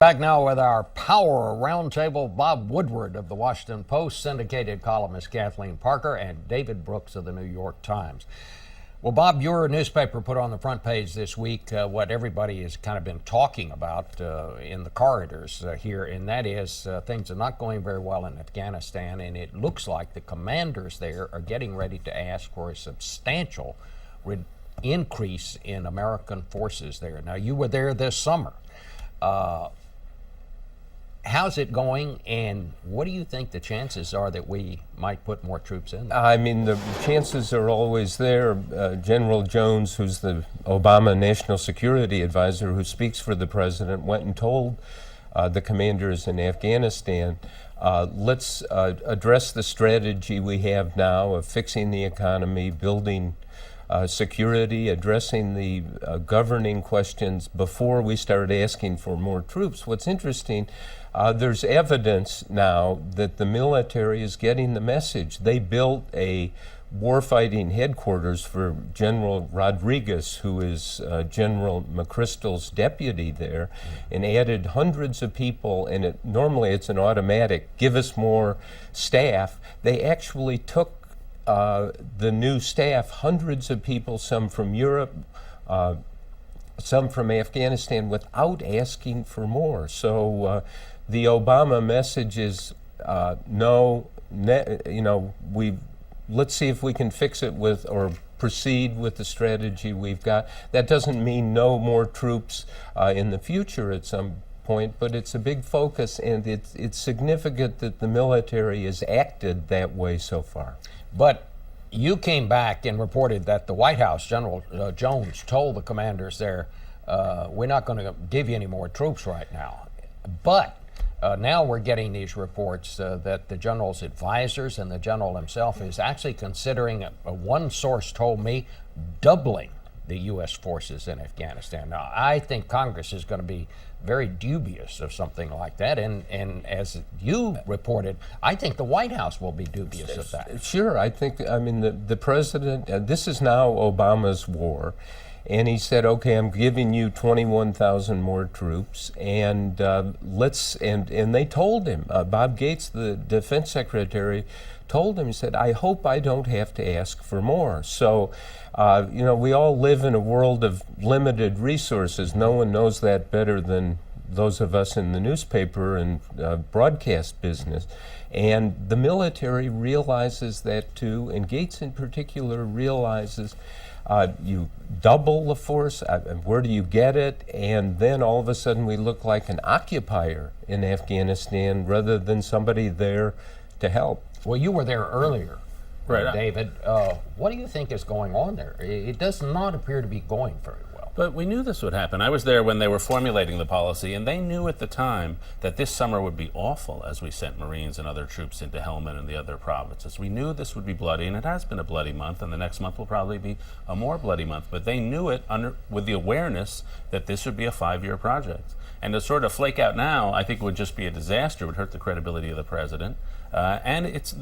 Back now with our Power Roundtable, Bob Woodward of the Washington Post, syndicated columnist Kathleen Parker, and David Brooks of the New York Times. Well, Bob, your newspaper put on the front page this week what everybody has kind of been talking about in the corridors here, and that is things are not going very well in Afghanistan, and it looks like the commanders there are getting ready to ask for a substantial increase in American forces there. Now, you were there this summer. How's it going, and what do you think the chances are that we might put more troops in there? I mean, the chances are always there. General Jones, who's the Obama National Security Advisor who speaks for the president, went and told the commanders in Afghanistan, let's address the strategy we have now of fixing the economy, building security, addressing the governing questions before we start asking for more troops. What's interesting, there's evidence now that the military is getting the message. They built a warfighting headquarters for General Rodriguez, who is General McChrystal's deputy there, and added hundreds of people, and normally it's an automatic, give us more staff. They actually took the new staff, hundreds of people, some from Europe, some from Afghanistan, without asking for more. So the Obama message is let's see if we can fix it with, or proceed with the strategy we've got. That doesn't mean no more troops in the future at some point, but it's a big focus, and it's significant that the military has acted that way so far. But you came back and reported that the White House, General Jones, told the commanders there, we're not going to give you any more troops right now. But now we're getting these reports that the general's advisors and the general himself is actually considering, one source told me, doubling the U.S. forces in Afghanistan. Now, I think Congress is going to be very dubious of something like that, and as you reported, I think the White House will be dubious of that. Sure, I mean, the president, this is now Obama's war, and he said, okay, I'm giving you 21,000 more troops, and and they told him, Bob Gates, the defense secretary, told him, he said, I hope I don't have to ask for more. So, we all live in a world of limited resources. No one knows that better than those of us in the newspaper and broadcast business. And the military realizes that too, and Gates in particular realizes you double the force, where do you get it? And then all of a sudden we look like an occupier in Afghanistan rather than somebody there to help. Well, you were there earlier, right, David. What do you think is going on there? It does not appear to be going very well. But we knew this would happen. I was there when they were formulating the policy, and they knew at the time that this summer would be awful as we sent Marines and other troops into Helmand and the other provinces. We knew this would be bloody, and it has been a bloody month, and the next month will probably be a more bloody month. But they knew it with the awareness that this would be a 5-year project. And to sort of flake out now, I think would just be a disaster, would hurt the credibility of the president. And it's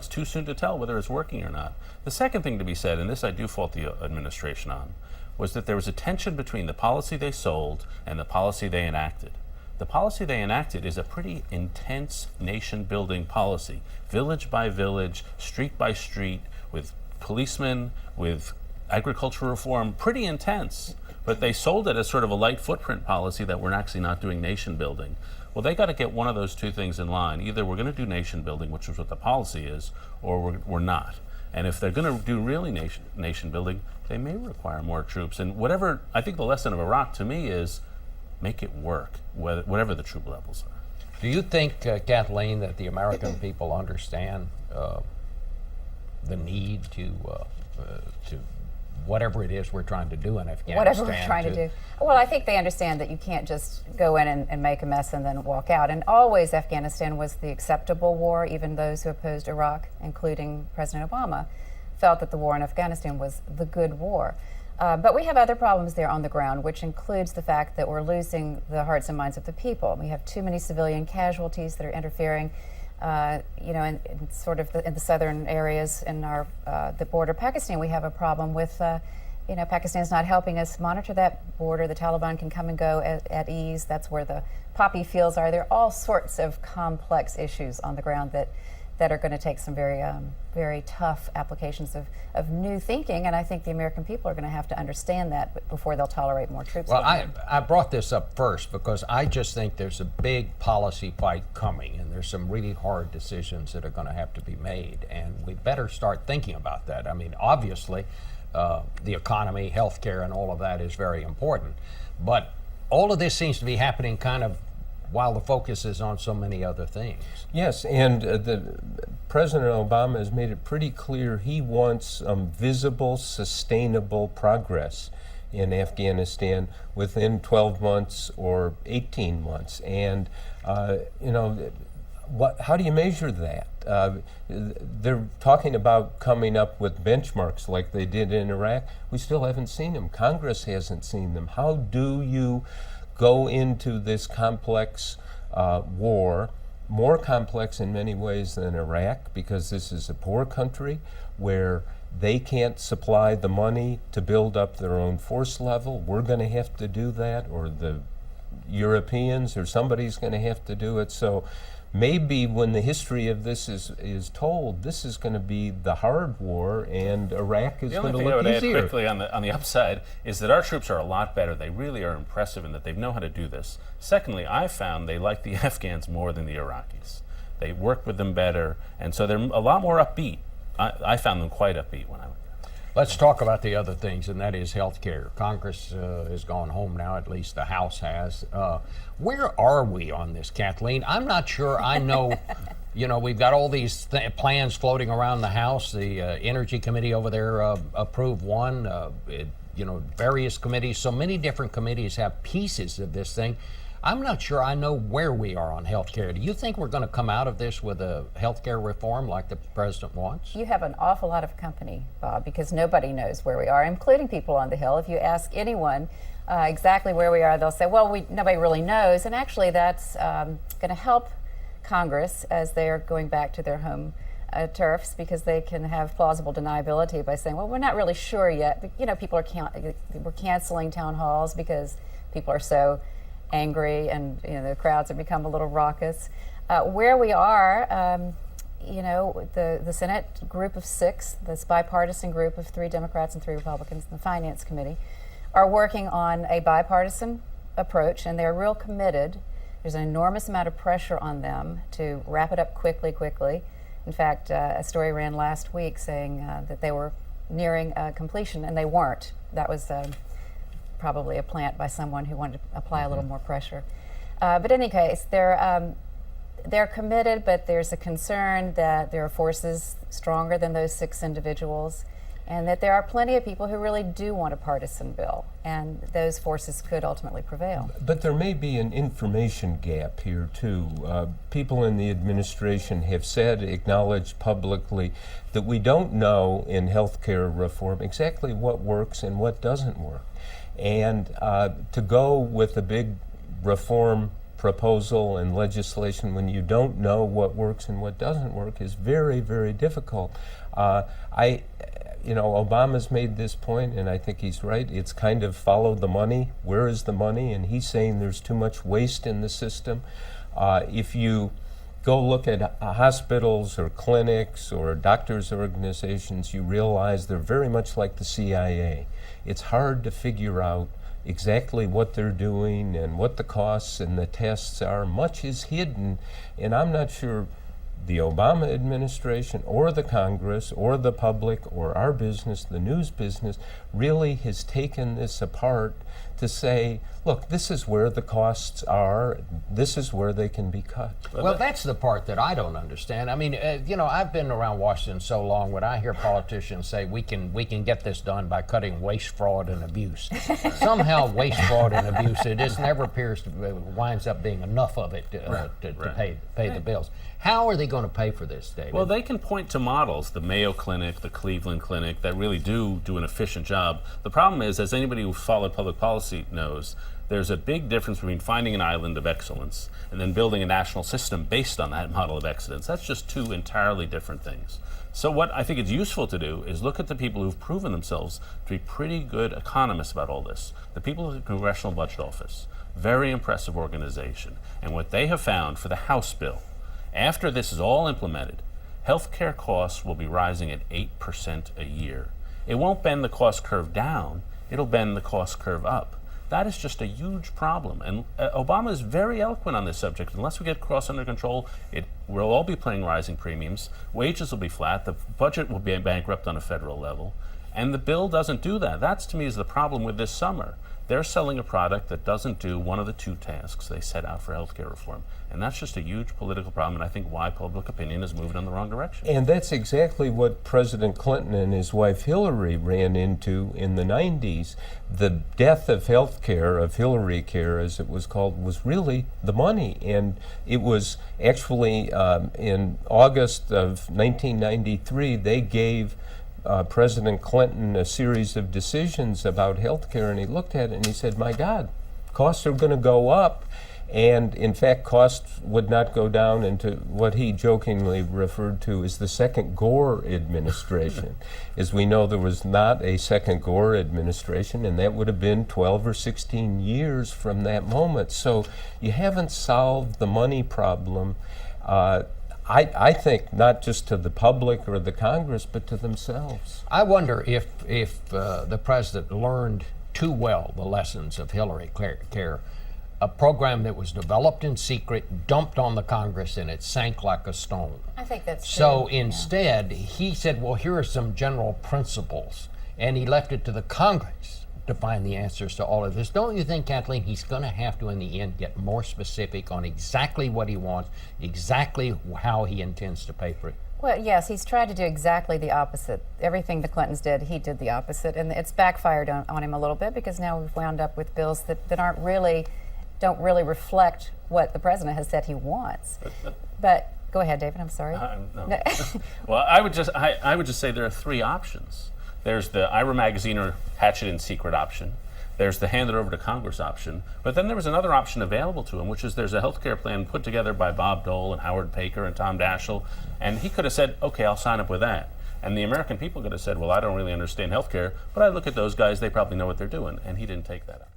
too soon to tell whether it's working or not. The second thing to be said, and this I do fault the administration on, was that there was a tension between the policy they sold and the policy they enacted. The policy they enacted is a pretty intense nation-building policy, village by village, street by street, with policemen, with agricultural reform, pretty intense. But they sold it as sort of a light footprint policy that we're actually not doing nation building. Well, they got to get one of those two things in line. Either we're going to do nation building, which is what the policy is, or we're not. And if they're going to do really nation building, they may require more troops. And whatever, I think the lesson of Iraq to me is make it work, whatever the troop levels are. Do you think, Kathleen, that the American people understand the need to whatever it is we're trying to do in Afghanistan? Whatever we're trying to do. Well, I think they understand that you can't just go in and make a mess and then walk out. And always Afghanistan was the acceptable war. Even those who opposed Iraq, including President Obama, felt that the war in Afghanistan was the good war. But we have other problems there on the ground, which includes the fact that we're losing the hearts and minds of the people. We have too many civilian casualties that are interfering. In sort of in the southern areas in our the border Pakistan, we have a problem with Pakistan's not helping us monitor that border. The Taliban can come and go at ease. That's where the poppy fields are. There are all sorts of complex issues on the ground that are going to take some very tough applications of new thinking, and I think the American people are going to have to understand that before they'll tolerate more troops. Well, going in. I brought this up first because I just think there's a big policy fight coming, and there's some really hard decisions that are going to have to be made, and we better start thinking about that. I mean, obviously, the economy, healthcare, and all of that is very important, but all of this seems to be happening kind of while the focus is on so many other things. Yes, and President Obama has made it pretty clear he wants visible, sustainable progress in Afghanistan within 12 months or 18 months. And, how do you measure that? They're talking about coming up with benchmarks like they did in Iraq. We still haven't seen them. Congress hasn't seen them. How do you go into this complex war, more complex in many ways than Iraq, because this is a poor country where they can't supply the money to build up their own force level? We're going to have to do that, or the Europeans, or somebody's going to have to do it. So maybe when the history of this is told, this is going to be the hard war, and Iraq is going to look easier. The only thing I would add quickly on the upside is that our troops are a lot better. They really are impressive in that they know how to do this. Secondly, I found they like the Afghans more than the Iraqis. They work with them better, and so they're a lot more upbeat. I found them quite upbeat when I went there. Let's talk about the other things, and that is health care. Congress has gone home now, at least the House has. Where are we on this, Kathleen? I'm not sure I know. We've got all these plans floating around the House. The Energy Committee over there approved one. Various committees, so many different committees have pieces of this thing. I'm not sure I know where we are on health care. Do you think we're going to come out of this with a health care reform like the president wants? You have an awful lot of company, Bob, because nobody knows where we are, including people on the Hill. If you ask anyone exactly where we are, they'll say, well, nobody really knows. And actually, that's going to help Congress as they are going back to their home turfs, because they can have plausible deniability by saying, well, we're not really sure yet. But, people we're canceling town halls because people are so angry, and the crowds have become a little raucous. Where we are, the Senate group of 6, this bipartisan group of 3 Democrats and 3 Republicans in the Finance Committee, are working on a bipartisan approach, and they're real committed. There's an enormous amount of pressure on them to wrap it up quickly. In fact, a story ran last week saying that they were nearing completion, and they weren't. That was probably a plant by someone who wanted to apply a little more pressure. But in any case, they're committed, but there's a concern that there are forces stronger than those 6 individuals, and that there are plenty of people who really do want a partisan bill, and those forces could ultimately prevail. But there may be an information gap here, too. People in the administration have acknowledged publicly, that we don't know in health care reform exactly what works and what doesn't work. And to go with a big reform proposal and legislation when you don't know what works and what doesn't work is very, very difficult. Obama's made this point, and I think he's right. It's kind of follow the money. Where is the money? And he's saying there's too much waste in the system. If you go look at hospitals or clinics or doctors' organizations, you realize they're very much like the CIA. It's hard to figure out exactly what they're doing and what the costs and the tests are. Much is hidden, and I'm not sure the Obama administration or the Congress or the public or our business, the news business, really has taken this apart to say, look, this is where the costs are, this is where they can be cut. Well, that's the part that I don't understand. I mean, I've been around Washington so long, when I hear politicians say we can get this done by cutting waste, fraud, and abuse. Somehow waste, fraud, and abuse, it just never appears to winds up being enough of it to pay the bills. How are they going to pay for this, David? Well, they can point to models, the Mayo Clinic, the Cleveland Clinic, that really do an efficient job. The problem is, as anybody who followed public policy knows, there's a big difference between finding an island of excellence and then building a national system based on that model of excellence. That's just 2 entirely different things. So what I think it's useful to do is look at the people who've proven themselves to be pretty good economists about all this. The people at the Congressional Budget Office, Very impressive organization. And what they have found for the House bill, after this is all implemented, healthcare costs will be rising at 8% a year. It won't bend the cost curve down, it'll bend the cost curve up. That is just a huge problem. And Obama is very eloquent on this subject. Unless we get costs under control, we'll all be paying rising premiums, wages will be flat, the budget will be bankrupt on a federal level, and the bill doesn't do that. That, to me, is the problem with this summer. They're selling a product that doesn't do one of the two tasks they set out for healthcare reform. And that's just a huge political problem, and I think why public opinion is moving in the wrong direction. And that's exactly what President Clinton and his wife Hillary ran into in the 90s. The death of health care, of Hillary Care as it was called, was really the money. And it was actually in August of 1993, they gave President Clinton a series of decisions about health care, and he looked at it and he said, my God, costs are going to go up. And in fact, costs would not go down into what he jokingly referred to as the second Gore administration. As we know, there was not a second Gore administration, and that would have been 12 or 16 years from that moment. So you haven't solved the money problem, I think, not just to the public or the Congress, but to themselves. I wonder if the president learned too well the lessons of Hillary Care, a program that was developed in secret, dumped on the Congress, and it sank like a stone. I think that's So true. instead, he said, well, here are some general principles, and he left it to the Congress to find the answers to all of this. Don't you think, Kathleen, he's going to have to, in the end, get more specific on exactly what he wants, exactly how he intends to pay for it? Well, yes, he's tried to do exactly the opposite. Everything the Clintons did, he did the opposite, and it's backfired on him a little bit, because now we've wound up with bills that don't really reflect what the president has said he wants. But go ahead, David. I'm sorry. No. Well, I would just say there are three options. There's the Ira Magazine or hatch it in secret option. There's the hand it over to Congress option. But then there was another option available to him, which is there's a health care plan put together by Bob Dole and Howard Paker and Tom Daschle. And he could have said, okay, I'll sign up with that. And the American people could have said, well, I don't really understand health care, but I look at those guys, they probably know what they're doing. And he didn't take that up.